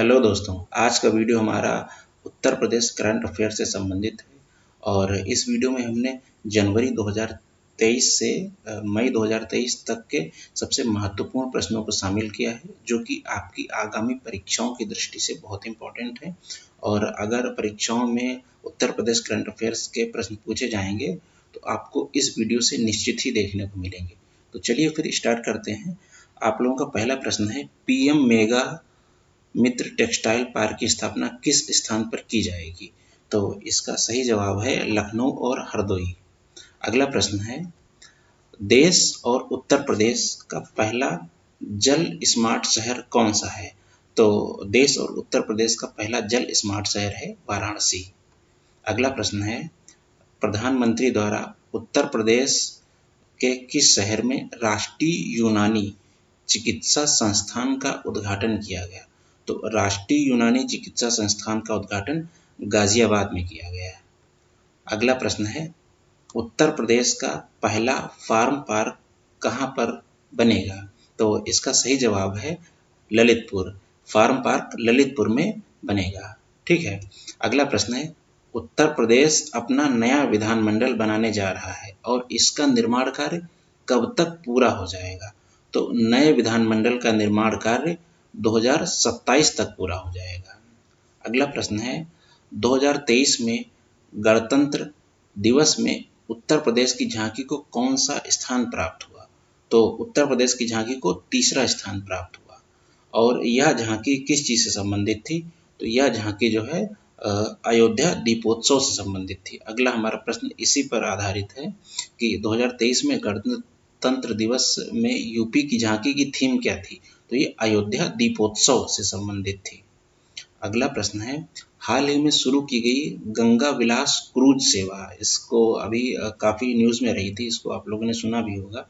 Hello दोस्तों, आज का वीडियो हमारा उत्तर प्रदेश करंट अफेयर से संबंधित है और इस वीडियो में हमने जनवरी 2023 से मई 2023 तक के सबसे महत्वपूर्ण प्रश्नों को शामिल किया है, जो कि आपकी आगामी परीक्षाओं की दृष्टि से बहुत इम्पोर्टेंट है। और अगर परीक्षाओं में उत्तर प्रदेश करंट अफेयर्स के प्रश्न पूछे जाएंगे तो आपको इस वीडियो से निश्चित ही देखने को मिलेंगे। तो चलिए फिर स्टार्ट करते हैं। आप लोगों का पहला प्रश्न है, पीएम मेगा मित्र टेक्सटाइल पार्क की स्थापना किस स्थान पर की जाएगी? तो इसका सही जवाब है लखनऊ और हरदोई। अगला प्रश्न है, देश और उत्तर प्रदेश का पहला जल स्मार्ट शहर कौन सा है? तो देश और उत्तर प्रदेश का पहला जल स्मार्ट शहर है वाराणसी। अगला प्रश्न है, प्रधानमंत्री द्वारा उत्तर प्रदेश के किस शहर में राष्ट्रीय यूनानी चिकित्सा संस्थान का उद्घाटन किया गया? तो राष्ट्रीय यूनानी चिकित्सा संस्थान का उद्घाटन गाजियाबाद में किया गया है। अगला प्रश्न है, उत्तर प्रदेश का पहला फार्म पार्क कहाँ पर बनेगा? तो इसका सही जवाब है ललितपुर। फार्म पार्क ललितपुर में बनेगा। ठीक है। अगला प्रश्न है, उत्तर प्रदेश अपना नया विधानमंडल बनाने जा रहा है और इसका निर्माण कार्य कब तक पूरा हो जाएगा? तो नए विधानमंडल का निर्माण कार्य 2027 तक पूरा हो जाएगा। अगला प्रश्न है, 2023 में गणतंत्र दिवस में उत्तर प्रदेश की झांकी को कौन सा स्थान प्राप्त हुआ? तो उत्तर प्रदेश की झांकी को तीसरा स्थान प्राप्त हुआ। और यह झांकी किस चीज़ से संबंधित थी? तो यह झांकी जो है अयोध्या दीपोत्सव से संबंधित थी। अगला हमारा प्रश्न इसी पर आधारित है कि 2023 में गणतंत्र दिवस में यूपी की झांकी की थीम क्या थी? तो ये अयोध्या दीपोत्सव से संबंधित थी। अगला प्रश्न है, हाल ही में शुरू की गई गंगा विलास क्रूज सेवा, इसको अभी काफ़ी न्यूज़ में रही थी, इसको आप लोगों ने सुना भी होगा।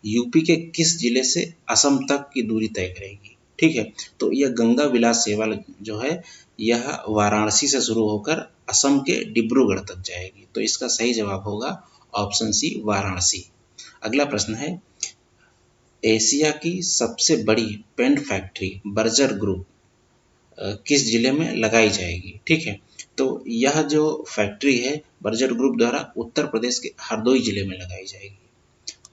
यूपी के किस जिले से असम तक की दूरी तय करेगी? ठीक है। तो यह गंगा विलास सेवा जो है यह वाराणसी से शुरू होकर असम के डिब्रूगढ़ तक जाएगी। तो इसका सही जवाब होगा ऑप्शन सी, वाराणसी। अगला प्रश्न है, एशिया की सबसे बड़ी पेंट फैक्ट्री बर्जर ग्रुप किस जिले में लगाई जाएगी? ठीक है। तो यह जो फैक्ट्री है बर्जर ग्रुप द्वारा उत्तर प्रदेश के हरदोई जिले में लगाई जाएगी।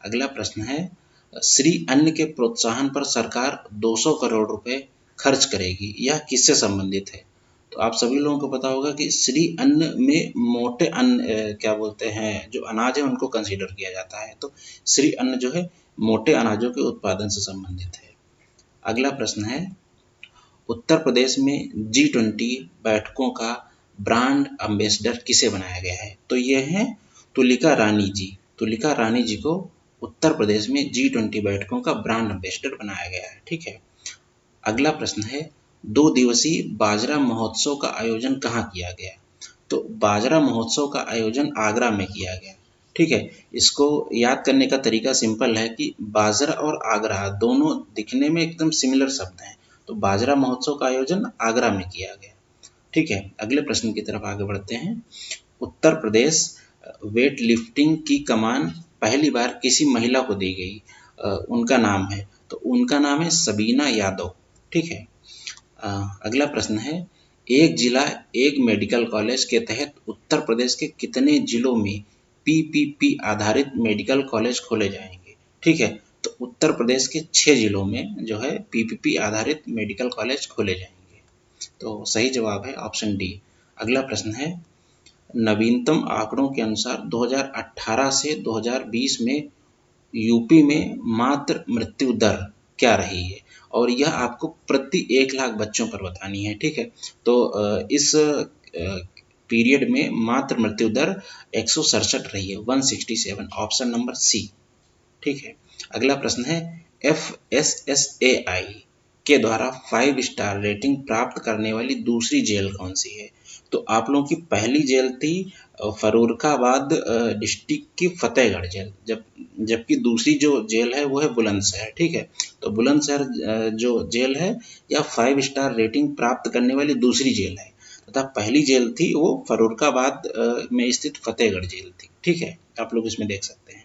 अगला प्रश्न है, श्री अन्न के प्रोत्साहन पर सरकार 200 करोड़ रुपए खर्च करेगी, यह किससे संबंधित है? तो आप सभी लोगों को पता होगा कि श्री अन्न में मोटे अन्न क्या बोलते हैं, जो अनाज है उनको कंसीडर किया जाता है। तो श्री अन्न जो है मोटे अनाजों के उत्पादन से संबंधित है। अगला प्रश्न है, उत्तर प्रदेश में G20 बैठकों का ब्रांड एम्बेसडर किसे बनाया गया है? तो ये हैं तुलिका रानी जी। तुलिका रानी जी को उत्तर प्रदेश में G20 बैठकों का ब्रांड एम्बेसडर बनाया गया है। ठीक है। अगला प्रश्न है, 2 दिवसीय बाजरा महोत्सव का आयोजन कहाँ किया गया? तो बाजरा महोत्सव का आयोजन आगरा में किया गया। ठीक है। इसको याद करने का तरीका सिंपल है कि बाजरा और आगरा दोनों दिखने में एकदम सिमिलर शब्द हैं। तो बाजरा महोत्सव का आयोजन आगरा में किया गया। ठीक है। अगले प्रश्न की तरफ आगे बढ़ते हैं। उत्तर प्रदेश वेट लिफ्टिंग की कमान पहली बार किसी महिला को दी गई, उनका नाम है, तो उनका नाम है सबीना यादव। ठीक है। अगला प्रश्न है, एक जिला एक मेडिकल कॉलेज के तहत उत्तर प्रदेश के कितने जिलों में पीपीपी आधारित मेडिकल कॉलेज खोले जाएंगे? ठीक है। तो उत्तर प्रदेश के 6 जिलों में जो है पीपीपी आधारित मेडिकल कॉलेज खोले जाएंगे। तो सही जवाब है ऑप्शन डी। अगला प्रश्न है, नवीनतम आंकड़ों के अनुसार 2018 से 2020 में यूपी में मातृ मृत्यु दर क्या रही है? और यह आपको प्रति 1 लाख बच्चों पर बतानी है। ठीक है। तो इस पीरियड में मातृ मृत्यु दर 167 रही है, 167, ऑप्शन नंबर सी। ठीक है। अगला प्रश्न है, FSSAI के द्वारा 5 स्टार रेटिंग प्राप्त करने वाली दूसरी जेल कौन सी है? तो आप लोगों की पहली जेल थी फर्रुखाबाद डिस्ट्रिक्ट की फतेहगढ़ जेल, जबकि दूसरी जो जेल है वो है बुलंदशहर। ठीक है। तो बुलंदशहर जो जेल है यह 5 स्टार रेटिंग प्राप्त करने वाली दूसरी जेल है, तथा पहली जेल थी वो फर्रुखाबाद में स्थित फतेहगढ़ जेल थी। ठीक है। आप लोग इसमें देख सकते हैं।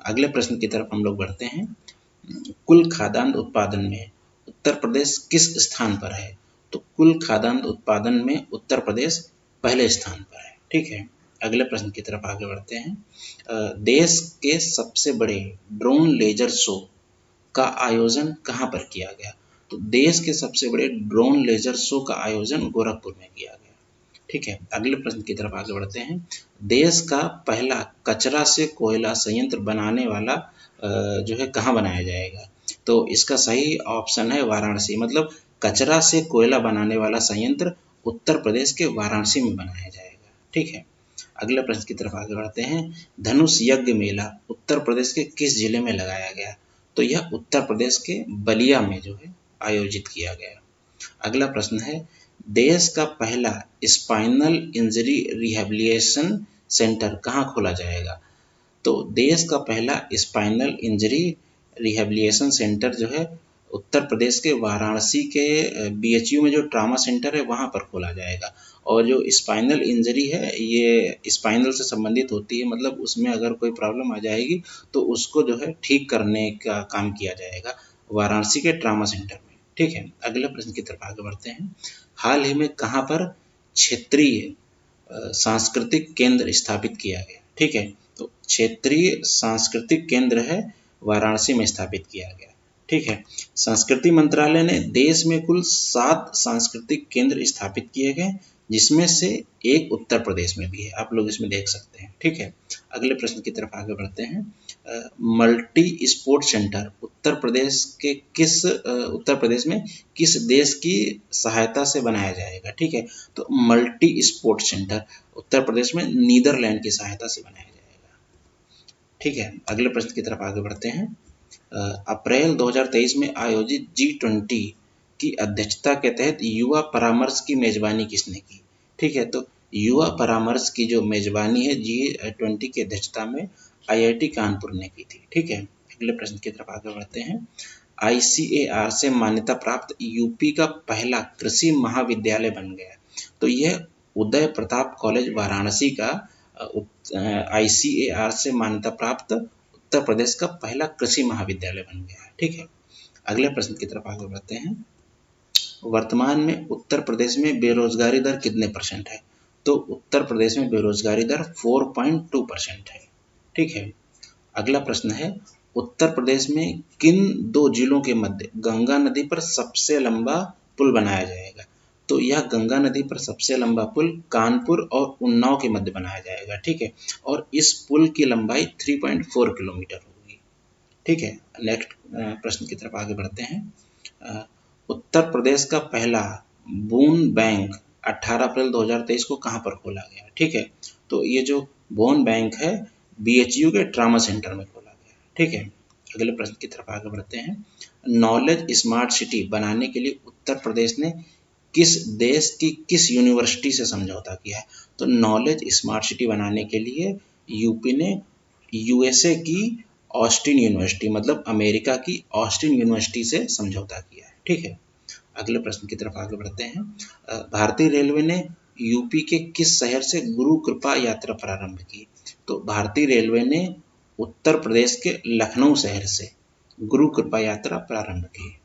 अगले प्रश्न की तरफ हम लोग बढ़ते हैं। कुल खाद्यान्न उत्पादन में उत्तर प्रदेश किस स्थान पर है? तो कुल खाद्यान्न उत्पादन में उत्तर प्रदेश पहले स्थान पर है। ठीक है, अगले प्रश्न की तरफ आगे बढ़ते हैं। देश के सबसे बड़े ड्रोन लेजर शो का आयोजन कहाँ पर किया गया? तो देश के सबसे बड़े ड्रोन लेजर शो का आयोजन गोरखपुर में किया गया। ठीक है, अगले प्रश्न की तरफ आगे बढ़ते हैं। देश का पहला कचरा से कोयला संयंत्र बनाने वाला जो है कहाँ बनाया जाएगा? तो इसका सही ऑप्शन है वाराणसी। मतलब कचरा से कोयला बनाने वाला संयंत्र उत्तर प्रदेश के वाराणसी में बनाया जाएगा। ठीक है, अगले प्रश्न की तरफ आगे बढ़ते हैं। धनुष यज्ञ मेला उत्तर प्रदेश के किस जिले में लगाया गया? तो यह उत्तर प्रदेश के बलिया में जो है आयोजित किया गया। अगला प्रश्न है, देश का पहला स्पाइनल इंजरी रिहैबिलिटेशन सेंटर कहाँ खोला जाएगा? तो देश का पहला स्पाइनल इंजरी रिहैबिलिटेशन सेंटर जो है उत्तर प्रदेश के वाराणसी के BHU में जो ट्रामा सेंटर है वहाँ पर खोला जाएगा। और जो स्पाइनल इंजरी है ये स्पाइनल से संबंधित होती है, मतलब उसमें अगर कोई प्रॉब्लम आ जाएगी तो उसको जो है ठीक करने का काम किया जाएगा वाराणसी के ट्रामा सेंटर में। ठीक है, अगले प्रश्न की तरफ आगे बढ़ते हैं। हाल ही में कहाँ पर क्षेत्रीय सांस्कृतिक केंद्र स्थापित किया गया? ठीक है, तो क्षेत्रीय सांस्कृतिक केंद्र है वाराणसी में स्थापित किया गया। ठीक है, संस्कृति मंत्रालय ने देश में कुल 7 सांस्कृतिक केंद्र स्थापित किए गए, जिसमें से एक उत्तर प्रदेश में भी है, आप लोग इसमें देख सकते हैं। ठीक है, अगले प्रश्न की तरफ आगे बढ़ते हैं। Multi sport centre Uttar Pradesh में किस देश की सहायता से बनाया जाएगा? ठीक है, तो multi sport centre Uttar Pradesh में नीदरलैंड की सहायता से बनाया जाएगा। ठीक है, अगले प्रश्न की तरफ आगे बढ़ते हैं। अप्रैल 2023 में आयोजित G20 की अध्यक्षता के तहत युवा परामर्श की मेजबानी किसने की? ठीक है, तो युवा परामर्श की जो मेजबानी है G20 की अध्यक्षता में IIT कानपुर ने की थी। ठीक है, अगले प्रश्न की तरफ आगे बढ़ते हैं। ICAR से मान्यता प्राप्त यूपी का पहला कृषि महाविद्यालय बन गया। तो यह उदय प्रताप कॉलेज वाराणसी का ICAR से मान्यता प्राप्त उत्तर प्रदेश का पहला कृषि महाविद्यालय बन गया है। ठीक है, अगले प्रश्न की तरफ आगे बढ़ते हैं। वर्तमान में उत्तर प्रदेश में बेरोजगारी दर कितने % है? तो उत्तर प्रदेश में बेरोजगारी दर 4.2% है। ठीक है, अगला प्रश्न है, उत्तर प्रदेश में किन 2 जिलों के मध्य गंगा नदी पर सबसे लंबा पुल बनाया जाएगा? तो यह गंगा नदी पर सबसे लंबा पुल कानपुर और उन्नाव के मध्य बनाया जाएगा। ठीक है, और इस पुल की लंबाई 3.4 किलोमीटर होगी। ठीक है, नेक्स्ट प्रश्न की तरफ आगे बढ़ते हैं। उत्तर प्रदेश का पहला बोन बैंक 18 अप्रैल 2023 को कहाँ पर खोला गया? ठीक है, तो ये जो बोन बैंक है BHU के ट्रामा सेंटर में खोला गया। ठीक है, अगले प्रश्न की तरफ आगे बढ़ते हैं। नॉलेज स्मार्ट सिटी बनाने के लिए उत्तर प्रदेश ने किस देश की किस यूनिवर्सिटी से समझौता किया है? तो नॉलेज स्मार्ट सिटी बनाने के लिए यूपी ने USA की ऑस्टिन यूनिवर्सिटी, मतलब अमेरिका की ऑस्टिन यूनिवर्सिटी से समझौता किया है। ठीक है, अगले प्रश्न की तरफ आगे बढ़ते हैं। भारतीय रेलवे ने यूपी के किस शहर से गुरु कृपा यात्रा प्रारंभ की? तो भारतीय रेलवे ने उत्तर प्रदेश के लखनऊ शहर से गुरु कृपा यात्रा प्रारंभ की।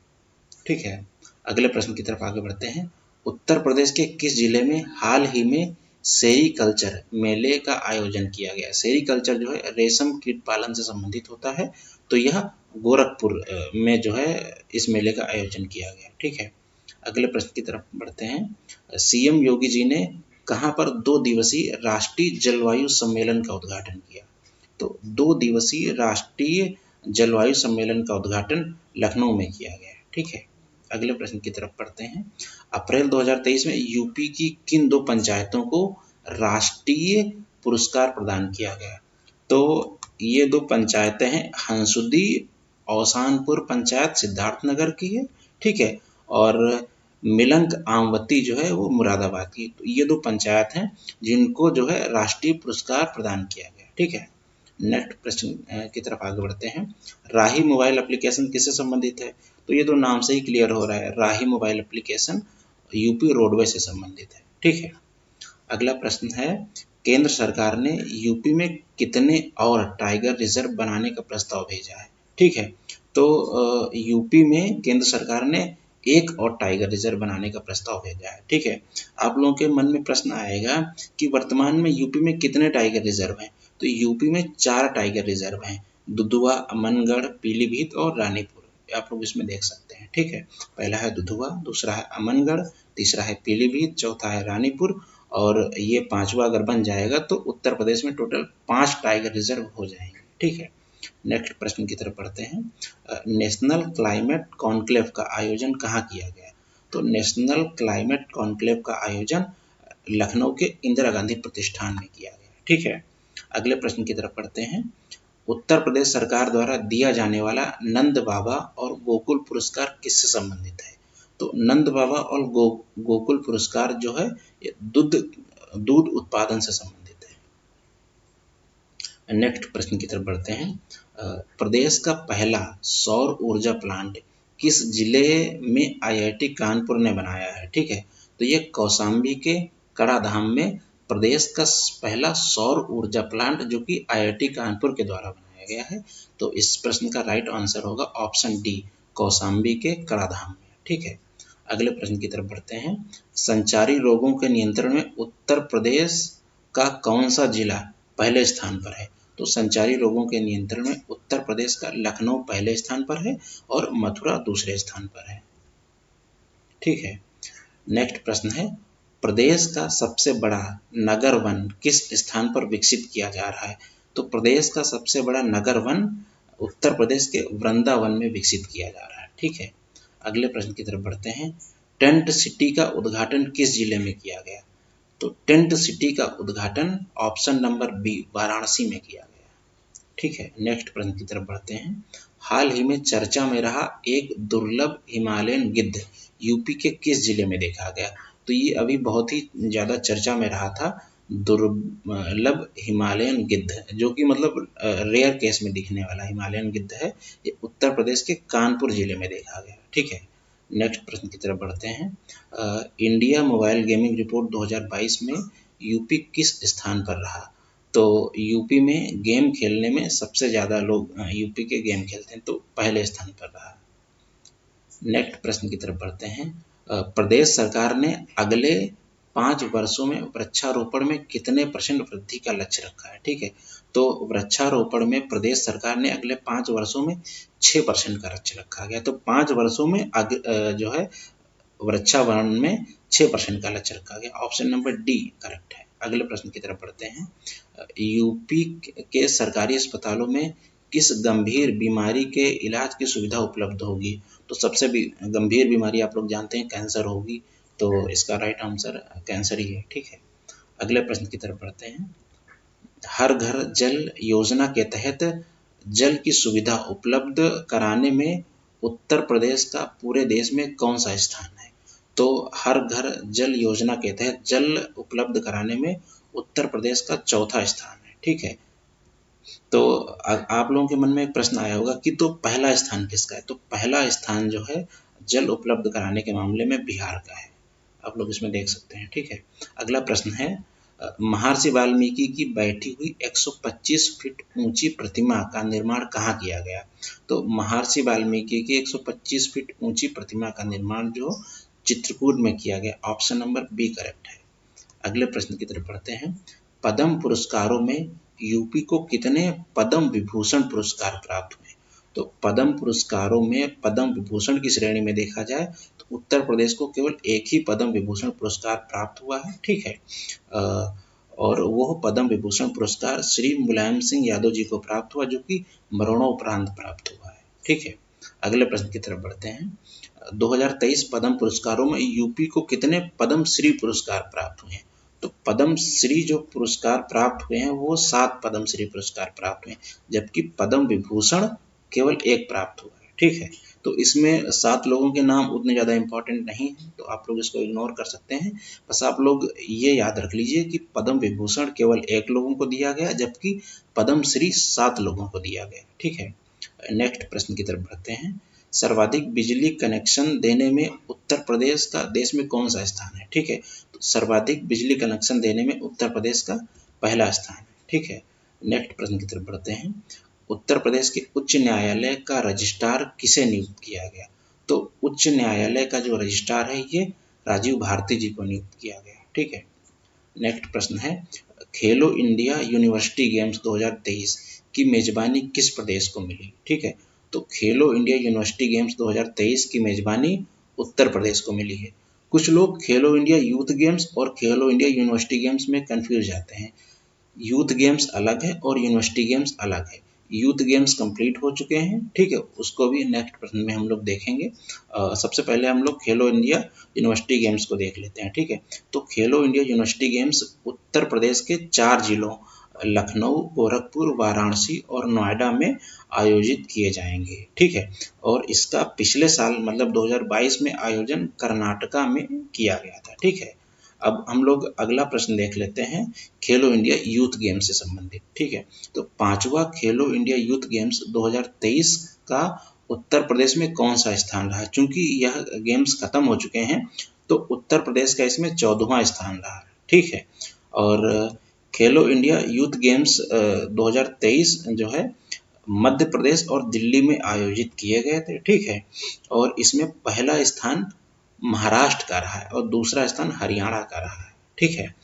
ठीक है, अगले प्रश्न की तरफ आगे बढ़ते हैं। उत्तर प्रदेश के किस जिले में हाल ही में सेरीकल्चर मेले का आयोजन किया गया? सेरीकल्चर जो है रेशम कीट पालन से संबंधित होता है, तो यह गोरखपुर में जो है इस मेले का आयोजन किया गया। ठीक है, अगले प्रश्न की तरफ बढ़ते हैं। CM योगी जी ने कहाँ पर 2 दिवसीय राष्ट्रीय जलवायु सम्मेलन का उद्घाटन किया? तो 2 दिवसीय राष्ट्रीय जलवायु सम्मेलन का उद्घाटन लखनऊ में किया गया। ठीक है, अगले प्रश्न की तरफ पढ़ते हैं। अप्रैल 2023 में यूपी की किन 2 पंचायतों को राष्ट्रीय पुरस्कार प्रदान किया गया? तो ये 2 पंचायतें हैं, हंसुदी औसानपुर पंचायत सिद्धार्थनगर की है। ठीक है, और मिलंक आमवती जो है वो मुरादाबाद की। तो ये 2 पंचायत हैं जिनको जो है राष्ट्रीय पुरस्कार प्रदान किया गया। ठीक है, नेक्स्ट प्रश्न की तरफ आगे बढ़ते हैं। राही मोबाइल एप्लीकेशन किससे संबंधित है? तो ये तो नाम से ही क्लियर हो रहा है, राही मोबाइल एप्लीकेशन यूपी रोडवेज से संबंधित है। ठीक है, अगला प्रश्न है, केंद्र सरकार ने यूपी में कितने और टाइगर रिजर्व बनाने का प्रस्ताव भेजा है? ठीक है, तो यूपी में केंद्र सरकार ने एक और टाइगर रिजर्व बनाने का प्रस्ताव भेजा है। ठीक है, आप लोगों के मन में प्रश्न आएगा कि वर्तमान में यूपी में कितने टाइगर रिजर्व हैं। तो यूपी में 4 टाइगर रिजर्व हैं, दुधवा, अमनगढ़, पीलीभीत और रानीपुर। आप लोग इसमें देख सकते हैं। ठीक है, पहला है दुधवा, दूसरा है अमनगढ़, तीसरा है पीलीभीत, चौथा है रानीपुर और ये पांचवा अगर बन जाएगा तो उत्तर प्रदेश में टोटल 5 टाइगर रिजर्व हो जाएंगे। ठीक है, नेक्स्ट प्रश्न की तरफ बढ़ते हैं। नेशनल क्लाइमेट कॉन्क्लेव का आयोजन कहाँ किया गया? तो नेशनल क्लाइमेट कॉन्क्लेव का आयोजन लखनऊ के इंदिरा गांधी प्रतिष्ठान में किया गया। ठीक है, अगले प्रश्न की तरफ बढ़ते हैं। उत्तर प्रदेश सरकार द्वारा दिया जाने वाला नंद बाबा और गोकुल पुरस्कार किससे संबंधित है? तो नंद बाबा और गोकुल पुरस्कार जो है ये दूध उत्पादन से संबंधित है। नेक्स्ट प्रश्न की तरफ बढ़ते हैं। प्रदेश का पहला सौर ऊर्जा प्लांट किस जिले में आईआईटी कानपुर ने बनाया है? ठीक है, तो ये कौशाम्बी के कड़ाधाम में प्रदेश का पहला सौर ऊर्जा प्लांट जो कि आईआईटी कानपुर के द्वारा बनाया गया है। तो इस प्रश्न का राइट आंसर होगा ऑप्शन डी, कौशाम्बी के कड़ाधाम में। ठीक है, अगले प्रश्न की तरफ बढ़ते हैं। संचारी रोगों के नियंत्रण में उत्तर प्रदेश का कौन सा जिला पहले स्थान पर है? तो संचारी रोगों के नियंत्रण में उत्तर प्रदेश का लखनऊ पहले स्थान पर है और मथुरा दूसरे स्थान पर है। ठीक है, नेक्स्ट प्रश्न है। प्रदेश का सबसे बड़ा नगर वन किस स्थान पर विकसित किया जा रहा है? तो प्रदेश का सबसे बड़ा नगर वन उत्तर प्रदेश के वृंदावन में विकसित किया जा रहा है। ठीक है, अगले प्रश्न की तरफ बढ़ते हैं। टेंट सिटी का उद्घाटन किस जिले में किया गया? तो टेंट सिटी का उद्घाटन ऑप्शन नंबर बी, वाराणसी में किया गया। ठीक है, नेक्स्ट प्रश्न की तरफ बढ़ते हैं। हाल ही में चर्चा में रहा एक दुर्लभ हिमालयन गिद्ध यूपी के किस जिले में देखा गया? तो ये अभी बहुत ही ज्यादा चर्चा में रहा था, दुर्लभ हिमालयन गिद्ध, जो कि मतलब रेयर केस में दिखने वाला हिमालयन गिद्ध है। ये उत्तर प्रदेश के कानपुर जिले में देखा गया। ठीक है, नेक्स्ट प्रश्न की तरफ बढ़ते हैं। इंडिया मोबाइल गेमिंग रिपोर्ट 2022 में यूपी किस स्थान पर रहा? तो यूपी में गेम खेलने में सबसे ज़्यादा लोग यूपी के गेम खेलते हैं, तो पहले स्थान पर रहा। नेक्स्ट प्रश्न की तरफ बढ़ते हैं। प्रदेश सरकार ने अगले 5 वर्षों में वृक्षारोपण में कितने % वृद्धि का लक्ष्य रखा है? ठीक है, तो वृक्षारोपण में प्रदेश सरकार ने अगले 5 वर्षों में 6% का लक्ष्य रखा गया। तो 5 वर्षों में जो है वृक्षारोपण में 6% का लक्ष्य रखा गया। ऑप्शन नंबर डी करेक्ट है। अगले प्रश्न की तरफ बढ़ते हैं। यूपी के सरकारी अस्पतालों में किस गंभीर बीमारी के इलाज की सुविधा उपलब्ध होगी? तो सबसे गंभीर बीमारी आप लोग जानते हैं कैंसर होगी, तो इसका राइट आंसर कैंसर ही है। ठीक है, अगले प्रश्न की तरफ बढ़ते हैं। हर घर जल योजना के तहत जल की सुविधा उपलब्ध कराने में उत्तर प्रदेश का पूरे देश में कौन सा स्थान है? तो हर घर जल योजना के तहत जल उपलब्ध कराने में उत्तर प्रदेश का चौथा स्थान है। ठीक है, तो आप लोगों के मन में एक प्रश्न आया होगा कि तो पहला स्थान किसका है? तो पहला स्थान जो है जल उपलब्ध कराने के मामले में बिहार का है। आप लोग इसमें देख सकते हैं। ठीक है, अगला प्रश्न है। महर्षि वाल्मीकि की बैठी हुई 125 फीट ऊंची प्रतिमा का निर्माण कहाँ किया गया? तो महर्षि वाल्मीकि की 125 फीट ऊंची प्रतिमा का निर्माण जो चित्रकूट में किया गया। ऑप्शन नंबर बी करेक्ट है। अगले प्रश्न की तरफ बढ़ते हैं। पद्म पुरस्कारों में यूपी को कितने पद्म विभूषण पुरस्कार प्राप्त हुए? तो पद्म पुरस्कारों में पद्म विभूषण की श्रेणी में देखा जाए तो उत्तर प्रदेश को केवल एक ही पद्म विभूषण पुरस्कार प्राप्त हुआ है। ठीक है, और वह पद्म विभूषण पुरस्कार श्री मुलायम सिंह यादव जी को प्राप्त हुआ, जो कि मरणोपरांत प्राप्त हुआ है। ठीक है, अगले प्रश्न की तरफ बढ़ते हैं। 2023 पद्म पुरस्कारों में यूपी को कितने पद्म श्री पुरस्कार प्राप्त हुए हैं? तो पद्म श्री जो पुरस्कार प्राप्त हुए हैं वो 7 पद्म श्री पुरस्कार प्राप्त हुए हैं, जबकि पद्म विभूषण केवल 1 प्राप्त हुआ है। ठीक है, तो इसमें 7 लोगों के नाम उतने ज़्यादा इंपॉर्टेंट नहीं है, तो आप लोग इसको इग्नोर कर सकते हैं। बस आप लोग ये याद रख लीजिए कि पद्म विभूषण केवल 1 लोगों को दिया गया, जबकि पद्म श्री 7 लोगों को दिया गया। ठीक है, नेक्स्ट प्रश्न की तरफ बढ़ते हैं। सर्वाधिक बिजली कनेक्शन देने में उत्तर प्रदेश का देश में कौन सा स्थान है? ठीक है, तो सर्वाधिक बिजली कनेक्शन देने में उत्तर प्रदेश का पहला स्थान है। ठीक है, नेक्स्ट प्रश्न की तरफ बढ़ते हैं। उत्तर प्रदेश के उच्च न्यायालय का रजिस्ट्रार किसे नियुक्त किया गया? तो उच्च न्यायालय का जो रजिस्ट्रार है ये राजीव भारती जी को नियुक्त किया गया। ठीक है। नेक्स्ट प्रश्न है, खेलो इंडिया यूनिवर्सिटी गेम्स 2023 की मेजबानी किस प्रदेश को मिली? ठीक है, तो खेलो इंडिया यूनिवर्सिटी गेम्स 2023 की मेजबानी उत्तर प्रदेश को मिली है। कुछ लोग खेलो इंडिया यूथ गेम्स और खेलो इंडिया यूनिवर्सिटी गेम्स में कंफ्यूज जाते हैं। यूथ गेम्स अलग है और यूनिवर्सिटी गेम्स अलग है। यूथ गेम्स कंप्लीट हो चुके हैं। ठीक है, उसको भी नेक्स्ट प्रश्न में हम लोग देखेंगे। सबसे पहले हम लोग खेलो इंडिया यूनिवर्सिटी गेम्स को देख लेते हैं। ठीक है, तो खेलो India university games Uttar Pradesh के 4 जिलों लखनऊ, गोरखपुर, वाराणसी और नोएडा में आयोजित किए जाएंगे। ठीक है, और इसका पिछले साल मतलब 2022 में आयोजन कर्नाटका में किया गया था। ठीक है, अब हम लोग अगला प्रश्न देख लेते हैं खेलो इंडिया यूथ गेम्स से संबंधित। ठीक है, तो 5वां खेलो इंडिया यूथ गेम्स 2023 का उत्तर प्रदेश में कौन सा स्थान रहा? चूंकि यह गेम्स खत्म हो चुके हैं तो उत्तर प्रदेश का इसमें 14वां स्थान रहा। ठीक है, और खेलो इंडिया यूथ गेम्स 2023 जो है मध्य प्रदेश और दिल्ली में आयोजित किए गए थे। ठीक है, और इसमें पहला स्थान महाराष्ट्र का रहा है और दूसरा स्थान हरियाणा का रहा है। ठीक है,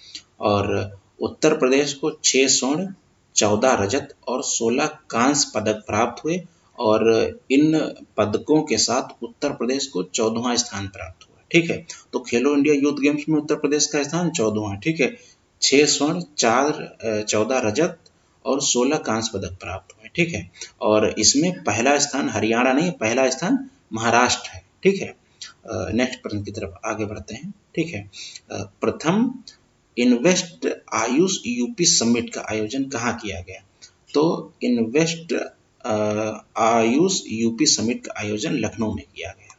और उत्तर प्रदेश को 6 स्वर्ण, 14 रजत और 16 कांस्य पदक प्राप्त हुए और इन पदकों के साथ उत्तर प्रदेश को 14वां स्थान प्राप्त हुआ। ठीक है, तो खेलो इंडिया यूथ गेम्स में उत्तर प्रदेश का स्थान 14वां। ठीक है, 6 स्वर्ण, 14 रजत और 16 कांस्य पदक प्राप्त हुए। ठीक है, और इसमें पहला स्थान हरियाणा नहीं, पहला स्थान महाराष्ट्र है। ठीक है, नेक्स्ट प्रश्न की तरफ आगे बढ़ते हैं। ठीक है, प्रथम इन्वेस्ट आयुष यूपी समिट का आयोजन कहाँ किया गया? तो इन्वेस्ट आयुष यूपी समिट का आयोजन लखनऊ में किया गया।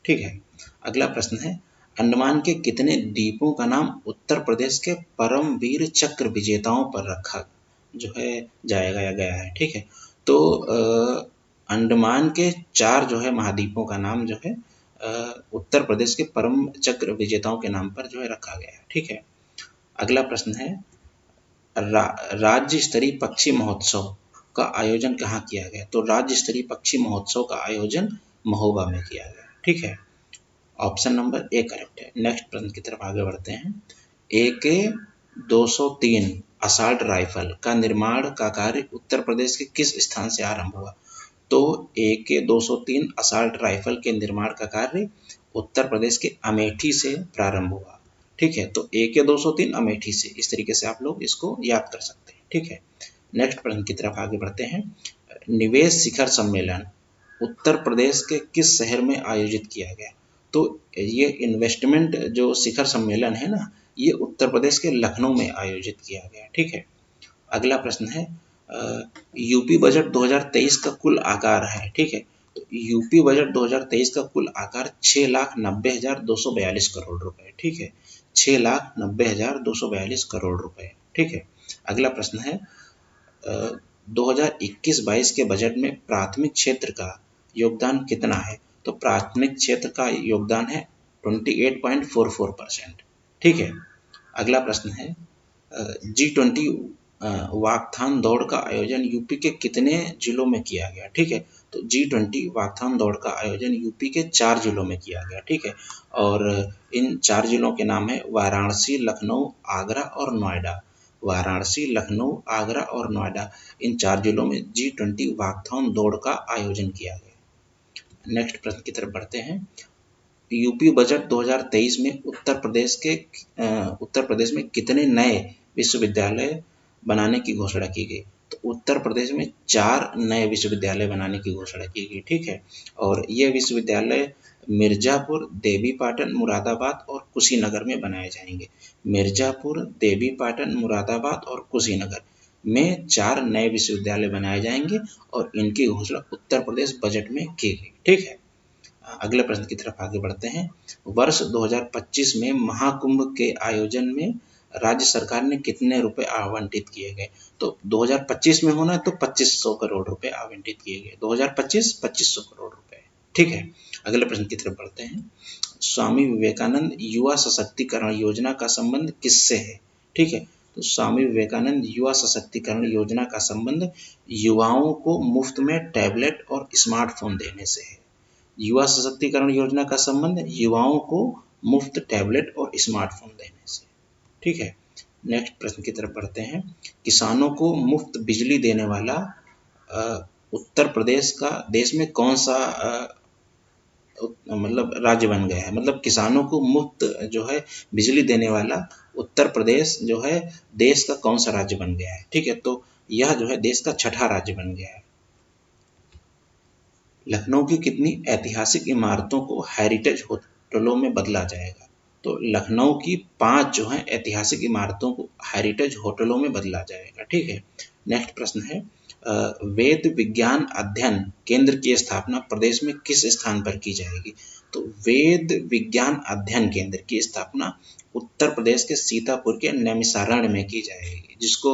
ठीक है, अगला प्रश्न है, अंडमान के कितने द्वीपों का नाम उत्तर प्रदेश के परमवीर चक्र विजेताओं पर रखा जो है जाया गया है? ठीक है, तो अंडमान के 4 जो है महाद्वीपों का नाम जो है उत्तर प्रदेश के परम चक्र विजेताओं के नाम पर जो है रखा गया है। ठीक है, अगला प्रश्न है, राज्य स्तरीय पक्षी महोत्सव का आयोजन कहाँ किया गया? तो राज्य स्तरीय पक्षी महोत्सव का आयोजन महोबा में किया गया। ठीक है, ऑप्शन नंबर ए करेक्ट है। नेक्स्ट प्रश्न की तरफ आगे बढ़ते हैं, AK-203 असॉल्ट राइफल का निर्माण का कार्य उत्तर प्रदेश के किस स्थान से आरंभ हुआ? तो AK-203 असॉल्ट राइफल के निर्माण का कार्य उत्तर प्रदेश के अमेठी से प्रारंभ हुआ। ठीक है, तो AK-203 अमेठी से, इस तरीके से आप लोग इसको याद कर सकते हैं। ठीक है, नेक्स्ट प्रश्न की तरफ आगे बढ़ते हैं, निवेश शिखर सम्मेलन उत्तर प्रदेश के किस शहर में आयोजित किया गया? तो ये इन्वेस्टमेंट जो शिखर सम्मेलन है ना, ये उत्तर प्रदेश के लखनऊ में आयोजित किया गया। ठीक है, अगला प्रश्न है, यूपी बजट 2023 का कुल आकार है। ठीक है, तो यूपी बजट 2023 का कुल आकार 6,90,242 करोड़ रुपए। ठीक है, 6,90,242 करोड़ रुपए। ठीक है, अगला प्रश्न है, 2021-22 के बजट में प्राथमिक क्षेत्र का योगदान कितना है? तो प्राथमिक क्षेत्र का योगदान है 28.44%। ठीक है, अगला प्रश्न है, G20 वाकथान दौड़ का आयोजन यूपी के कितने जिलों में किया गया? ठीक है, तो G20 वाकथान दौड़ का आयोजन यूपी के 4 जिलों में किया गया। ठीक है, और इन 4 जिलों के नाम है वाराणसी, लखनऊ, आगरा और नोएडा। वाराणसी, लखनऊ, आगरा और नोएडा, इन 4 जिलों में G20 वाकथान दौड़ का आयोजन किया गया। नेक्स्ट प्रश्न की तरफ बढ़ते हैं, यूपी बजट 2023 में उत्तर प्रदेश में कितने नए विश्वविद्यालय बनाने की घोषणा की गई? तो उत्तर प्रदेश में 4 नए विश्वविद्यालय बनाने की घोषणा की गई। ठीक है, और ये विश्वविद्यालय मिर्जापुर, देवीपाटन, मुरादाबाद और कुशीनगर में बनाए जाएंगे। मिर्जापुर, देवीपाटन, मुरादाबाद और कुशीनगर में 4 नए विश्वविद्यालय बनाए जाएंगे और इनकी घोषणा उत्तर प्रदेश बजट में की गई। ठीक है, अगले प्रश्न की तरफ आगे बढ़ते हैं, वर्ष 2025 में महाकुंभ के आयोजन में राज्य सरकार ने कितने रुपए आवंटित किए गए? तो 2025 में होना है तो 2500 करोड़ रुपए आवंटित किए गए। 2025 2500 करोड़ रुपए। ठीक है, अगले प्रश्न की तरफ बढ़ते हैं, स्वामी विवेकानंद युवा सशक्तिकरण योजना का संबंध किससे है? ठीक है, तो स्वामी विवेकानंद युवा सशक्तिकरण योजना का संबंध युवाओं को मुफ्त में टैबलेट और स्मार्टफोन देने से है। युवा सशक्तिकरण योजना का संबंध युवाओं को मुफ्त टैबलेट और स्मार्टफोन देने से। ठीक है, नेक्स्ट प्रश्न की तरफ बढ़ते हैं। किसानों को मुफ्त बिजली देने वाला उत्तर प्रदेश का देश में कौन सा मतलब राज्य बन गया है, मतलब किसानों को मुफ्त जो है बिजली देने वाला उत्तर प्रदेश जो है देश का कौन सा राज्य बन गया है। ठीक है, तो यह जो है देश का छठा राज्य बन गया है। लखनऊ की कितनी ऐतिहासिक इमारतों को हेरिटेज होटलों में बदला जाएगा? तो लखनऊ की 5 जो है ऐतिहासिक इमारतों को हेरिटेज होटलों में बदला जाएगा। ठीक है, नेक्स्ट प्रश्न है वेद विज्ञान अध्ययन केंद्र की स्थापना प्रदेश में किस स्थान पर की जाएगी? तो वेद विज्ञान अध्ययन केंद्र की स्थापना उत्तर प्रदेश के सीतापुर के नैमिषारण्य में की जाएगी, जिसको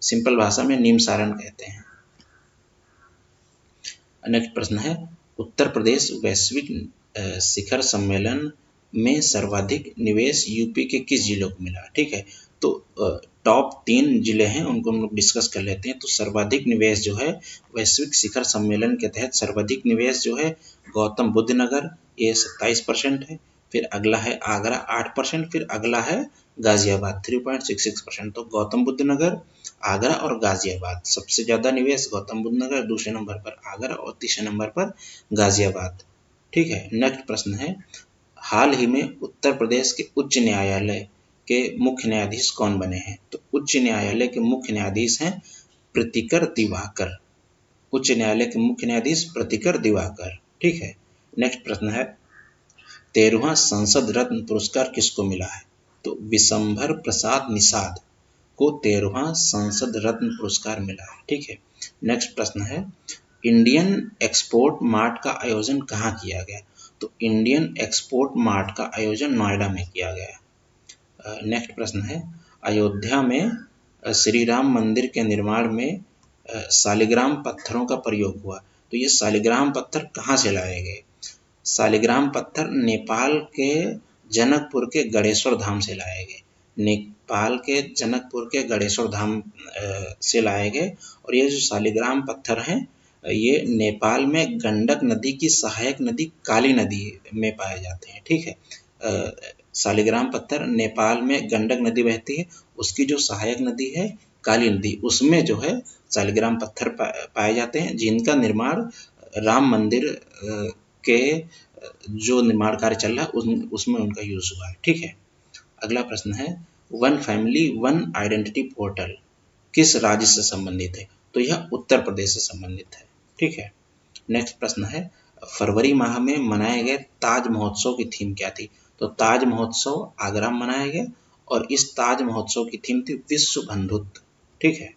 सिंपल भाषा में नीमसारण कहते हैं। नेक्स्ट प्रश्न है उत्तर प्रदेश वैश्विक शिखर सम्मेलन में सर्वाधिक निवेश यूपी के किस जिलों को मिला? ठीक है, तो टॉप 3 जिले हैं, उनको हम लोग डिस्कस कर लेते हैं। तो सर्वाधिक निवेश जो है वैश्विक शिखर सम्मेलन के तहत सर्वाधिक निवेश जो है गौतम बुद्ध नगर, ये 27% है। फिर अगला है आगरा 8%, फिर अगला है गाजियाबाद 3.66%। तो गौतम बुद्ध नगर, आगरा और गाजियाबाद, सबसे ज़्यादा निवेश गौतम बुद्ध नगर, दूसरे नंबर पर आगरा और तीसरे नंबर पर गाजियाबाद। ठीक है, नेक्स्ट प्रश्न है हाल ही में उत्तर प्रदेश के उच्च न्यायालय के मुख्य न्यायाधीश कौन बने हैं? तो उच्च न्यायालय के मुख्य न्यायाधीश हैं प्रीतिकर दिवाकर। उच्च न्यायालय के मुख्य न्यायाधीश प्रीतिकर दिवाकर। ठीक है, नेक्स्ट प्रश्न है 13वां संसद रत्न पुरस्कार किसको मिला है? तो विशंभर प्रसाद निषाद को 13वां संसद रत्न पुरस्कार मिला है। ठीक है, नेक्स्ट प्रश्न है इंडियन एक्सपोर्ट मार्ट का आयोजन कहाँ किया गया? तो इंडियन एक्सपोर्ट मार्ट का आयोजन नोएडा में किया गया। नेक्स्ट प्रश्न है अयोध्या में श्री राम मंदिर के निर्माण में शालिग्राम पत्थरों का प्रयोग हुआ। तो ये शालिग्राम पत्थर कहाँ से लाए गए? शालिग्राम पत्थर नेपाल के जनकपुर के गणेश्वर धाम से लाए गए। नेपाल के जनकपुर के गणेश्वर धाम से लाए गए। और ये जो शालिग्राम पत्थर हैं ये नेपाल में गंडक नदी की सहायक नदी काली नदी में पाए जाते हैं। ठीक है, शालिग्राम पत्थर नेपाल में गंडक नदी बहती है, उसकी जो सहायक नदी है काली नदी, उसमें जो है शालिग्राम पत्थर पाए जाते हैं, जिनका निर्माण राम मंदिर के जो निर्माण कार्य चल रहा है उसमें उनका यूज हुआ है। ठीक है, अगला प्रश्न है one family one identity portal किस राज्य से संबंधित है? तो यह उत्तर प्रदेश से संबंधित है। ठीक है, नेक्स्ट प्रश्न है फरवरी माह में मनाए गए ताज महोत्सव की थीम क्या थी? तो ताज महोत्सव आगरा में मनाया गया और इस ताज महोत्सव की थीम थी विश्व बंधुत्व। ठीक है,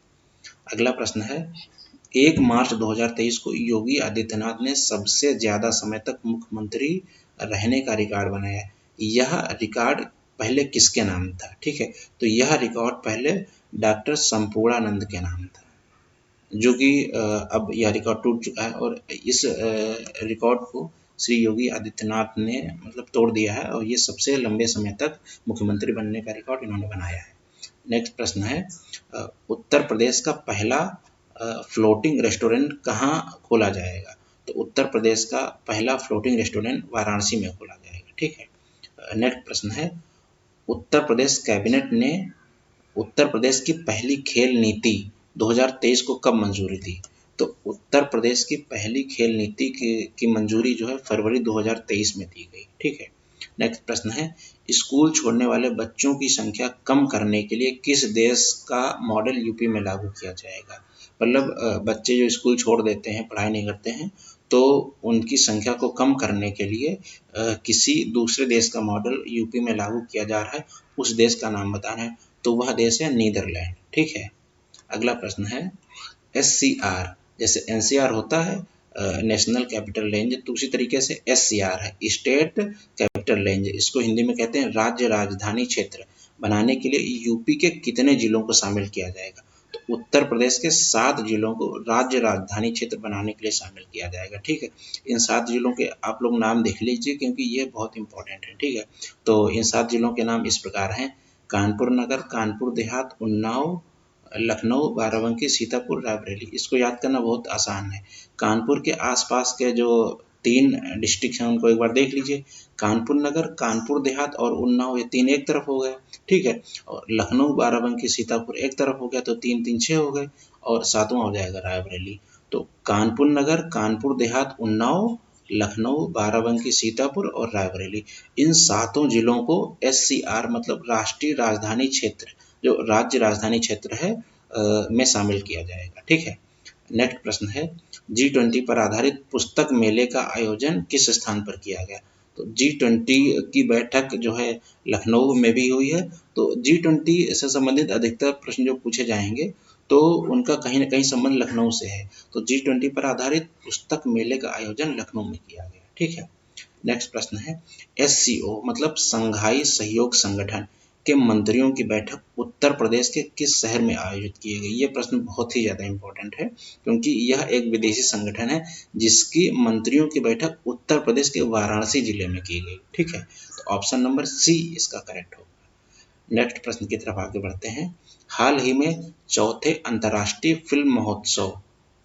अगला प्रश्न है 1 मार्च 2023 को योगी आदित्यनाथ ने सबसे ज्यादा समय तक मुख्यमंत्री रहने का रिकॉर्ड बनाया। यह रिकॉर्ड पहले किसके नाम था? ठीक है, तो यह रिकॉर्ड पहले डॉक्टर संपूर्णानंद के नाम था, जो कि अब यह रिकॉर्ड टूट चुका है और इस रिकॉर्ड को श्री योगी आदित्यनाथ ने मतलब तोड़ दिया है और ये सबसे लंबे समय तक मुख्यमंत्री बनने का रिकॉर्ड इन्होंने बनाया है। नेक्स्ट प्रश्न है उत्तर प्रदेश का पहला फ्लोटिंग रेस्टोरेंट कहाँ खोला जाएगा? तो उत्तर प्रदेश का पहला फ्लोटिंग रेस्टोरेंट वाराणसी में खोला जाएगा। ठीक है, नेक्स्ट प्रश्न है उत्तर प्रदेश कैबिनेट ने उत्तर प्रदेश की पहली खेल नीति 2023 को कब मंजूरी दी? तो उत्तर प्रदेश की पहली खेल नीति की मंजूरी जो है फरवरी 2023 में दी गई। ठीक है, नेक्स्ट प्रश्न है स्कूल छोड़ने वाले बच्चों की संख्या कम करने के लिए किस देश का मॉडल यूपी में लागू किया जाएगा? मतलब बच्चे जो स्कूल छोड़ देते हैं, पढ़ाई नहीं करते हैं, तो उनकी संख्या को कम करने के लिए किसी दूसरे देश का मॉडल यूपी में लागू किया जा रहा है। उस देश का नाम बताना है, तो वह देश है नीदरलैंड। ठीक है, अगला प्रश्न है SCR जैसे NCR होता है नेशनल कैपिटल रेंज, तो उसी तरीके से SCR है स्टेट कैपिटल रेंज, इसको हिंदी में कहते हैं राज्य राजधानी क्षेत्र बनाने के लिए यूपी के कितने जिलों को शामिल किया जाएगा? तो उत्तर प्रदेश के 7 जिलों को राज्य राजधानी क्षेत्र बनाने के लिए शामिल किया जाएगा। ठीक है, इन 7 जिलों के आप लोग नाम देख लीजिए क्योंकि ये बहुत इंपॉर्टेंट है। ठीक है, तो इन 7 जिलों के नाम इस प्रकार हैं कानपुर नगर, कानपुर देहात, उन्नाव, लखनऊ, बाराबंकी, सीतापुर, रायबरेली। इसको याद करना बहुत आसान है। कानपुर के आसपास के जो 3 डिस्ट्रिक्ट हैं उनको एक बार देख लीजिए। कानपुर नगर, कानपुर देहात और उन्नाव, ये 3 एक तरफ हो गए, ठीक है। और लखनऊ, बाराबंकी, सीतापुर एक तरफ हो गया, तो 3 3 6 हो गए। और 7वां हो जाएगा रायबरेली। तो कानपुर नगर, कानपुर देहात, उन्नाव, लखनऊ, बाराबंकी, सीतापुर और रायबरेली, इन 7 जिलों को SCR मतलब राष्ट्रीय राजधानी क्षेत्र, जो राज्य राजधानी क्षेत्र है में शामिल किया जाएगा, ठीक है। नेक्स्ट प्रश्न है, G20 पर आधारित पुस्तक मेले का आयोजन किस स्थान पर किया गया? तो G20 की बैठक जो है लखनऊ में भी हुई है। तो G20 से संबंधित अधिकतर प्रश्न जो पूछे जाएंगे तो उनका कहीं ना कहीं संबंध लखनऊ से है। तो G20 पर आधारित पुस्तक मेले का आयोजन लखनऊ में किया गया, ठीक है। नेक्स्ट प्रश्न है, SCO मतलब संघाई सहयोग संगठन के मंत्रियों की बैठक उत्तर प्रदेश के किस शहर में आयोजित की गई? ये प्रश्न बहुत ही ज़्यादा इंपॉर्टेंट है क्योंकि यह एक विदेशी संगठन है जिसकी मंत्रियों की बैठक उत्तर प्रदेश के वाराणसी जिले में की गई, ठीक है। तो ऑप्शन नंबर सी इसका करेक्ट होगा। नेक्स्ट प्रश्न की तरफ आगे बढ़ते हैं। हाल ही में चौथे अंतर्राष्ट्रीय फिल्म महोत्सव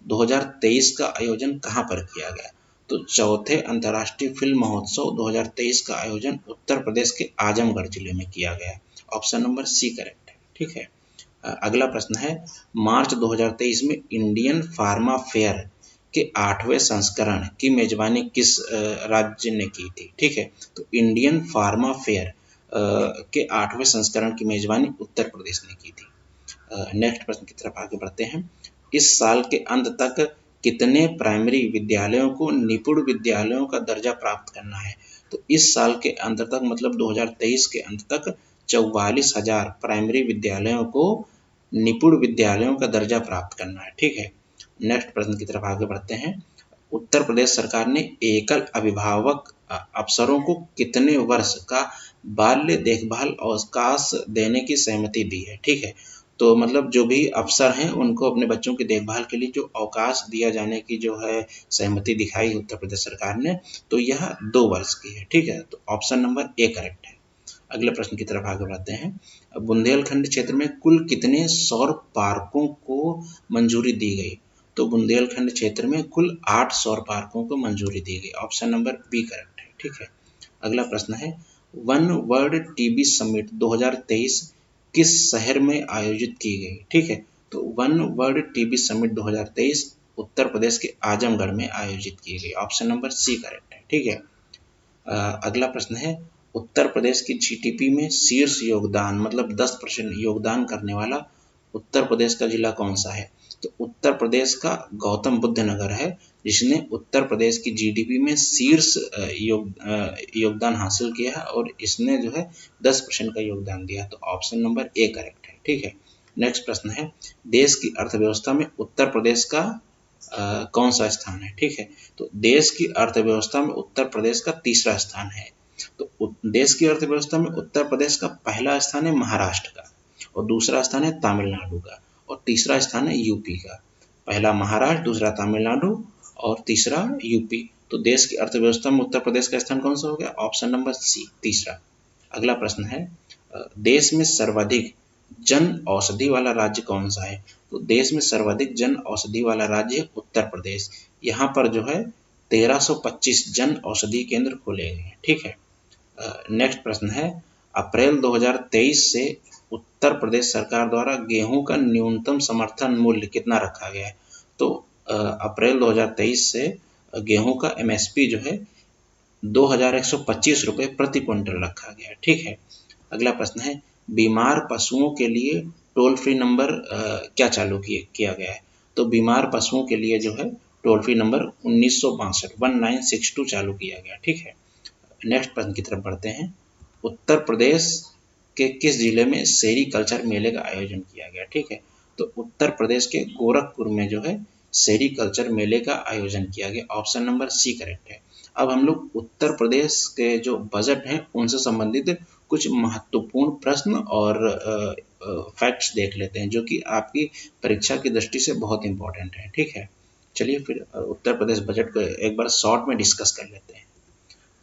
2023 का आयोजन कहाँ पर किया गया? तो चौथे अंतर्राष्ट्रीय फिल्म महोत्सव 2023 का आयोजन उत्तर प्रदेश के आजमगढ़ जिले में किया गया। ऑप्शन नंबर सी करेक्ट है, ठीक है। अगला प्रश्न है, मार्च 2023 में इंडियन फार्मा फेयर के 8वें संस्करण की मेजबानी किस राज्य ने की थी? ठीक है, तो इंडियन फार्मा फेयर के 8वें संस्करण की मेजबानी उत्तर प्रदेश ने की थी। नेक्स्ट प्रश्न की तरफ आगे बढ़ते हैं। इस साल के अंत तक कितने प्राइमरी विद्यालयों को निपुण विद्यालयों का दर्जा प्राप्त करना है? तो इस साल के अंत तक मतलब 2023 के अंत तक 44,000 प्राइमरी विद्यालयों को निपुण विद्यालयों का दर्जा प्राप्त करना है, ठीक है। नेक्स्ट प्रश्न की तरफ आगे बढ़ते हैं। उत्तर प्रदेश सरकार ने एकल अभिभावक अफसरों को कितने वर्ष का बाल्य देखभाल अवकाश देने की सहमति दी है? ठीक है, तो मतलब जो भी अफसर हैं उनको अपने बच्चों की देखभाल के लिए जो अवकाश दिया जाने की जो है सहमति दिखाई उत्तर प्रदेश सरकार ने, तो यह 2 वर्ष की है, ठीक है। तो ऑप्शन नंबर ए करेक्ट है। अगले प्रश्न की तरफ आगे बढ़ते हैं। बुंदेलखंड क्षेत्र में कुल कितने सौर पार्कों को मंजूरी दी गई? तो बुंदेलखंड क्षेत्र में कुल 8 सौर पार्कों को मंजूरी दी गई। ऑप्शन नंबर बी करेक्ट है, ठीक है। अगला प्रश्न है, वन वर्ल्ड टीबी समिट 2023 किस शहर में आयोजित की गई? ठीक है, तो one world TB summit 2023 Uttar Pradesh के आजमगढ़ में आयोजित की गई। ऑप्शन नंबर सी करेक्ट है, ठीक है। अगला प्रश्न है, उत्तर प्रदेश की जीडीपी में शीर्ष योगदान मतलब 10% योगदान करने वाला उत्तर प्रदेश का जिला कौन सा है? तो उत्तर प्रदेश का गौतम बुद्ध नगर है जिसने उत्तर प्रदेश की जीडीपी में शीर्ष योगदान हासिल किया है और इसने जो है 10% का योगदान दिया। तो ऑप्शन नंबर ए करेक्ट है, ठीक है। नेक्स्ट प्रश्न है, देश की अर्थव्यवस्था में उत्तर प्रदेश का कौन सा स्थान है? ठीक है, तो देश की अर्थव्यवस्था में उत्तर प्रदेश का 3रा स्थान है। तो देश की अर्थव्यवस्था में उत्तर प्रदेश का पहला स्थान है महाराष्ट्र का, और दूसरा स्थान है तमिलनाडु का, और तीसरा स्थान है यूपी का। पहला महाराष्ट्र, दूसरा तमिलनाडु और तीसरा यूपी। तो देश की अर्थव्यवस्था में उत्तर प्रदेश का स्थान कौन सा हो गया? ऑप्शन नंबर सी, तीसरा। अगला प्रश्न है, देश में सर्वाधिक जन औषधि वाला राज्य कौन सा है? तो देश में सर्वाधिक जन औषधि वाला राज्य है उत्तर प्रदेश। यहाँ पर जो है 1325 जन औषधि केंद्र खोले गए हैं, ठीक है। नेक्स्ट प्रश्न है, अप्रैल 2023 से उत्तर प्रदेश सरकार द्वारा गेहूं का न्यूनतम समर्थन मूल्य कितना रखा गया है? तो अप्रैल 2023 से गेहूं का एमएसपी जो है 2125 रुपये प्रति क्विंटल रखा गया है, ठीक है। अगला प्रश्न है, बीमार पशुओं के लिए टोल फ्री नंबर क्या चालू किया गया है? तो बीमार पशुओं के लिए जो है टोल फ्री नंबर 1962 चालू किया गया, ठीक है। नेक्स्ट प्रश्न की तरफ बढ़ते हैं। उत्तर प्रदेश के किस जिले में सेरीकल्चर मेले का आयोजन किया गया? ठीक है, तो उत्तर प्रदेश के गोरखपुर में जो है सेरीकल्चर मेले का आयोजन किया गया। ऑप्शन नंबर सी करेक्ट है। अब हम लोग उत्तर प्रदेश के जो बजट हैं उनसे संबंधित कुछ महत्वपूर्ण प्रश्न और फैक्ट्स देख लेते हैं जो कि आपकी परीक्षा की दृष्टि से बहुत इंपॉर्टेंट है, ठीक है। चलिए फिर उत्तर प्रदेश बजट को एक बार शॉर्ट में डिस्कस कर लेते हैं।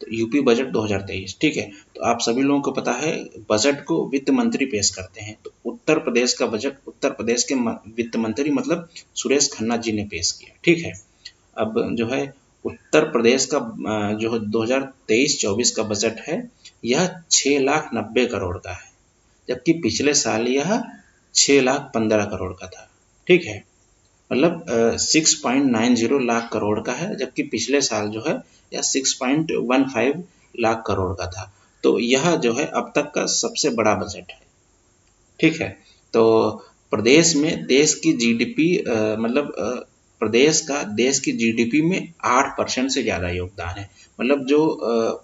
तो यूपी बजट 2023, ठीक है, तो आप सभी लोगों को पता है बजट को वित्त मंत्री पेश करते हैं। तो उत्तर प्रदेश का बजट उत्तर प्रदेश के वित्त मंत्री मतलब सुरेश खन्ना जी ने पेश किया। ठीक है, अब जो है उत्तर प्रदेश का जो 2023-24 का बजट है यह 6,90,00,000 का है, जबकि पिछले साल यह 6,15,00,000 का था। ठीक है, मतलब 6.90 लाख करोड़ का है, जबकि पिछले साल जो है यह 6.15 लाख करोड़ का था। तो यह जो है अब तक का सबसे बड़ा बजट है। ठीक है, तो प्रदेश में देश की जीडीपी मतलब प्रदेश का देश की जीडीपी में 8% से ज़्यादा योगदान है। मतलब जो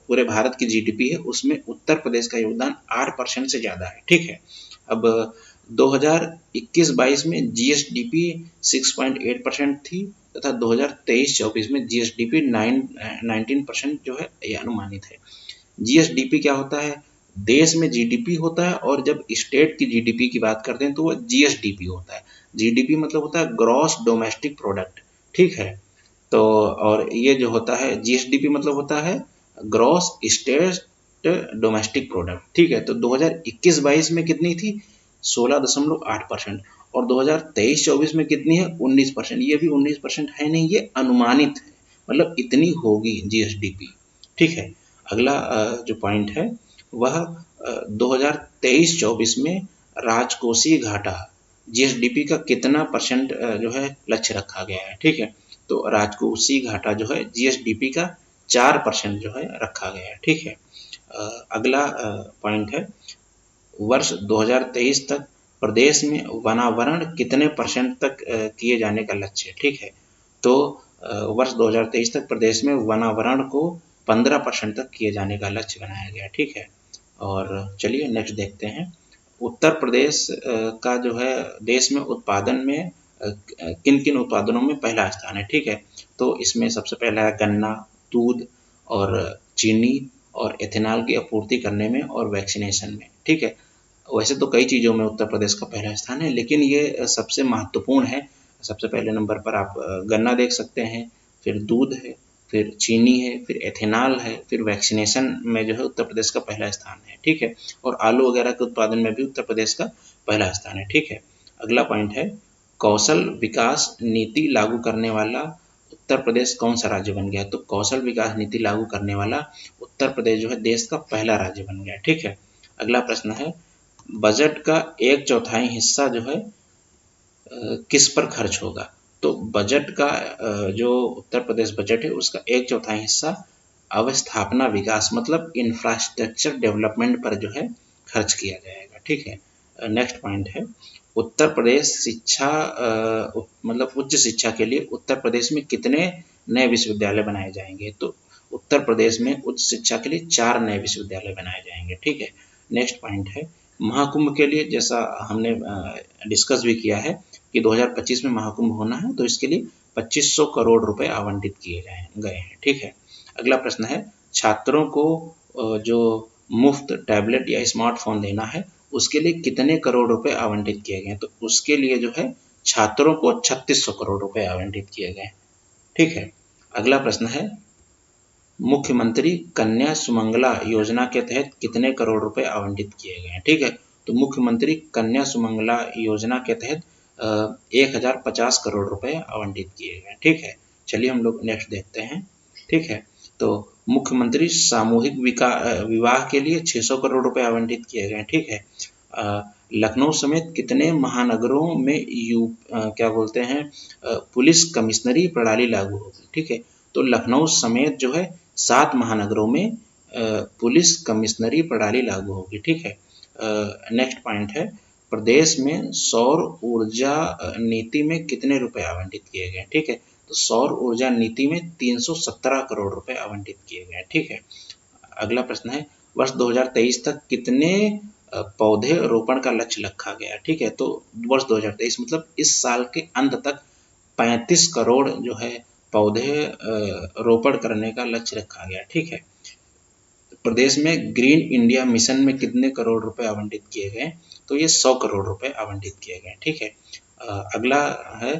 पूरे भारत की जीडीपी है उसमें उत्तर प्रदेश का योगदान 8% से ज़्यादा है। ठीक है, अब 2021-22 में जीएसडीपी 6.8% थी तथा 2023-24 में जीएसडीपी 19% जो है ये अनुमानित है। जीएसडीपी क्या होता है? देश में जीडीपी होता है और जब स्टेट की जीडीपी की बात करते हैं तो वो जीएसडीपी होता है। जीडीपी मतलब होता है ग्रॉस डोमेस्टिक प्रोडक्ट। ठीक है, तो और ये जो होता है जीएसडीपी मतलब होता है ग्रॉस स्टेट डोमेस्टिक प्रोडक्ट। ठीक है, तो 2021-22 में कितनी थी? 16.8%। और 2023-24 में कितनी है? 19%। ये भी 19% है नहीं, ये अनुमानित है, मतलब इतनी होगी जीएसडीपी। ठीक है, अगला जो पॉइंट है वह 2023-24 में राजकोषीय घाटा जीएसडीपी का कितना परसेंट जो है लक्ष्य रखा गया है। ठीक है, तो राजकोषीय घाटा जो है जीएसडीपी का 4% जो है रखा गया है। ठीक है, अगला पॉइंट है वर्ष 2023 तक प्रदेश में वनावरण कितने परसेंट तक किए जाने का लक्ष्य है। ठीक है, तो वर्ष 2023 तक प्रदेश में वनावरण को 15% तक किए जाने का लक्ष्य बनाया गया। ठीक है, और चलिए नेक्स्ट देखते हैं। उत्तर प्रदेश का जो है देश में उत्पादन में किन किन उत्पादनों में पहला स्थान है। ठीक है, तो इसमें सबसे पहला है गन्ना, दूध और चीनी और एथेनॉल की आपूर्ति करने में और वैक्सीनेशन में। ठीक है, वैसे तो कई चीज़ों में उत्तर प्रदेश का पहला स्थान है, लेकिन ये सबसे महत्वपूर्ण है। सबसे पहले नंबर पर आप गन्ना देख सकते हैं, फिर दूध है, फिर चीनी है, फिर एथेनॉल है, फिर वैक्सीनेशन में जो है उत्तर प्रदेश का पहला स्थान है। ठीक है, और आलू वगैरह के उत्पादन में भी उत्तर प्रदेश का पहला स्थान है। ठीक है, अगला पॉइंट है कौशल विकास नीति लागू करने वाला उत्तर प्रदेश कौन सा राज्य बन गया? तो कौशल विकास नीति लागू करने वाला उत्तर प्रदेश जो है देश का पहला राज्य बन गया। ठीक है, अगला प्रश्न है बजट का 1/4 हिस्सा जो है किस पर खर्च होगा? तो बजट का जो उत्तर प्रदेश बजट है उसका 1/4 हिस्सा अवस्थापना विकास मतलब इंफ्रास्ट्रक्चर डेवलपमेंट पर जो है खर्च किया जाएगा। ठीक है, नेक्स्ट पॉइंट है उत्तर प्रदेश शिक्षा मतलब उच्च शिक्षा के लिए उत्तर प्रदेश में कितने नए विश्वविद्यालय बनाए जाएंगे? तो उत्तर प्रदेश में उच्च शिक्षा के लिए 4 नए विश्वविद्यालय बनाए जाएंगे। ठीक है, नेक्स्ट पॉइंट है महाकुंभ के लिए, जैसा हमने डिस्कस भी किया है कि 2025 में महाकुंभ होना है, तो इसके लिए 2500 करोड़ रुपए आवंटित किए गए हैं। ठीक है, अगला प्रश्न है छात्रों को जो मुफ्त टैबलेट या स्मार्टफोन देना है उसके लिए कितने करोड़ रुपए आवंटित किए गए? तो उसके लिए जो है छात्रों को 3600 करोड़ रुपए आवंटित किए गए। ठीक है, अगला प्रश्न है मुख्यमंत्री कन्या सुमंगला योजना के तहत कितने करोड़ रुपए आवंटित किए गए हैं? ठीक है, तो मुख्यमंत्री कन्या सुमंगला योजना के तहत 1050 करोड़ रुपए आवंटित किए गए। ठीक है, चलिए हम लोग नेक्स्ट देखते हैं। ठीक है, तो मुख्यमंत्री सामूहिक विवाह के लिए 600 करोड़ रुपए आवंटित किए गए। ठीक है, लखनऊ समेत कितने महानगरों में क्या बोलते हैं पुलिस कमिश्नरी प्रणाली लागू होगी? ठीक है, तो लखनऊ समेत जो है 7 महानगरों में पुलिस कमिश्नरी प्रणाली लागू होगी। ठीक है, नेक्स्ट पॉइंट है प्रदेश में सौर ऊर्जा नीति में कितने रुपए आवंटित किए गए? ठीक है, तो सौर ऊर्जा नीति में 317 करोड़ रुपए आवंटित किए गए। ठीक है, अगला प्रश्न है वर्ष 2023 तक कितने पौधे रोपण का लक्ष्य रखा गया? ठीक है, तो वर्ष 2023 मतलब इस साल के अंत तक 35 करोड़ जो है पौधे रोपण करने का लक्ष्य रखा गया। ठीक है, प्रदेश में ग्रीन इंडिया मिशन में कितने करोड़ रुपए आवंटित किए गए? तो ये 100 करोड़ रुपए आवंटित किए गए। ठीक है, अगला है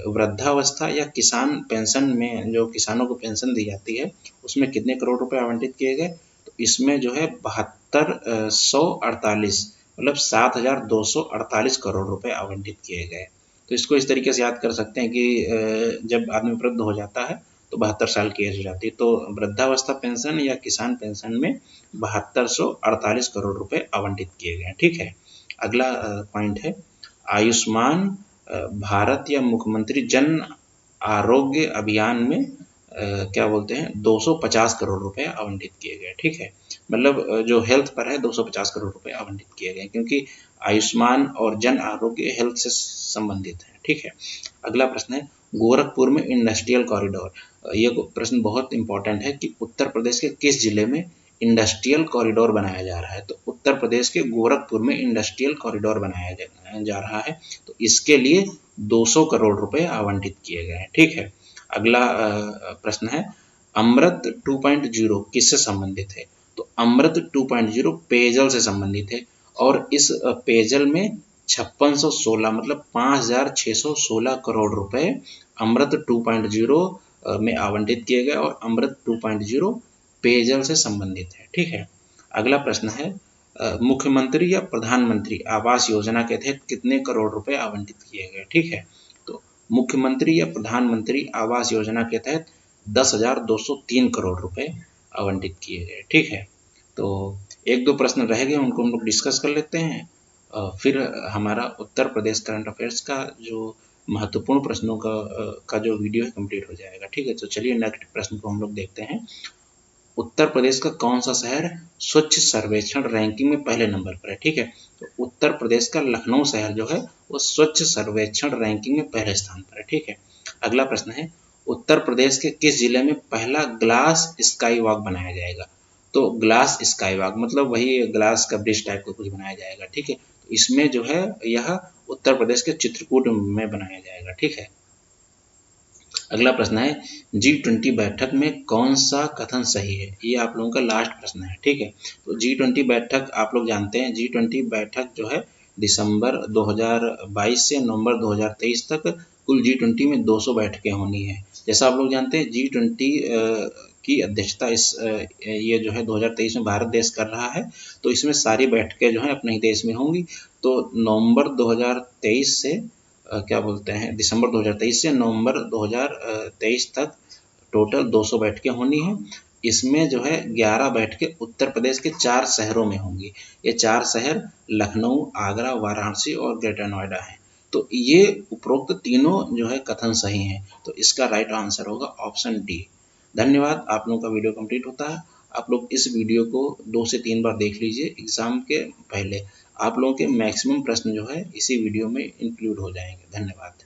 वृद्धावस्था या किसान पेंशन में जो किसानों को पेंशन दी जाती है उसमें कितने करोड़ रुपए आवंटित किए गए? तो इसमें जो है 7248 मतलब 7,248 करोड़ रुपए आवंटित किए गए। तो इसको इस तरीके से याद कर सकते हैं कि जब आदमी वृद्ध हो जाता है तो 72 साल की एज हो जाती है, तो वृद्धावस्था पेंशन या किसान पेंशन में 7248 करोड़ रुपए आवंटित किए गए हैं। ठीक है, अगला पॉइंट है आयुष्मान भारत या मुख्यमंत्री जन आरोग्य अभियान में क्या बोलते हैं 250 करोड़ रुपए आवंटित किए गए। ठीक है, मतलब जो हेल्थ पर है 250 करोड़ रुपए आवंटित किए गए, क्योंकि आयुष्मान और जन आरोग्य हेल्थ से संबंधित है। ठीक है, अगला प्रश्न है गोरखपुर में इंडस्ट्रियल कॉरिडोर। ये प्रश्न बहुत इंपॉर्टेंट है कि उत्तर प्रदेश के किस जिले में इंडस्ट्रियल कॉरिडोर बनाया जा रहा है। तो उत्तर प्रदेश के गोरखपुर में इंडस्ट्रियल कॉरिडोर बनाया जा रहा है, तो इसके लिए 200 करोड़ रुपए आवंटित किए गए हैं। ठीक है, अगला प्रश्न है अमृत 2.0 किससे संबंधित है। तो अमृत 2.0 पेयजल से संबंधित है, और इस पेयजल में 5616 मतलब 5616 करोड़ रुपए अमृत 2.0 में आवंटित किए गए, और अमृत 2.0 पेयजल से संबंधित है। ठीक है, अगला प्रश्न है मुख्यमंत्री या प्रधानमंत्री आवास योजना के तहत कितने करोड़ रुपए आवंटित किए गए। ठीक है, तो मुख्यमंत्री या प्रधानमंत्री आवास योजना के तहत 10,203 करोड़ रुपए आवंटित किए गए। ठीक है, तो एक दो प्रश्न रह गए, उनको हम लोग डिस्कस कर लेते हैं, फिर हमारा उत्तर प्रदेश करंट अफेयर्स का जो महत्वपूर्ण प्रश्नों का जो वीडियो है कंप्लीट हो जाएगा। ठीक है, तो चलिए नेक्स्ट प्रश्न को हम लोग देखते हैं। उत्तर प्रदेश का कौन सा शहर स्वच्छ सर्वेक्षण रैंकिंग में पहले नंबर पर है। ठीक है, तो उत्तर प्रदेश का लखनऊ शहर जो है वो स्वच्छ सर्वेक्षण रैंकिंग में पहले स्थान पर है। ठीक है, अगला प्रश्न है उत्तर प्रदेश के किस जिले में पहला ग्लास स्काई वॉक बनाया जाएगा। तो ग्लास स्काई वॉक मतलब वही ग्लास का ब्रिज टाइप का कुछ बनाया जाएगा। ठीक है, तो इसमें जो है यह उत्तर प्रदेश के चित्रकूट में बनाया जाएगा। ठीक है, अगला प्रश्न है G20 बैठक में कौन सा कथन सही है। ये आप लोगों का लास्ट प्रश्न है। ठीक है, तो G20 बैठक आप लोग जानते हैं, G20 बैठक जो है दिसंबर 2022 से नवंबर 2023 तक कुल G20 में 200 बैठकें होनी है। जैसा आप लोग जानते हैं G20 की अध्यक्षता ये जो है 2023 में भारत देश कर रहा है, तो इसमें सारी बैठकें जो है अपने ही देश में होंगी। तो नवंबर 2023 से क्या बोलते हैं दिसंबर 2023 से नवंबर 2023 तक टोटल 200 बैठकें होनी है। इसमें जो है 11 बैठकें उत्तर प्रदेश के 4 शहरों में होंगी। ये 4 शहर लखनऊ, आगरा, वाराणसी और ग्रेटर नोएडा हैं। तो ये उपरोक्त तीनों जो है कथन सही हैं, तो इसका राइट आंसर होगा ऑप्शन डी। धन्यवाद, आप लोगों का वीडियो कंप्लीट होता है। आप लोग इस वीडियो को 2 से 3 बार देख लीजिए एग्जाम के पहले। आप लोगों के मैक्सिमम प्रश्न जो है इसी वीडियो में इंक्लूड हो जाएंगे। धन्यवाद।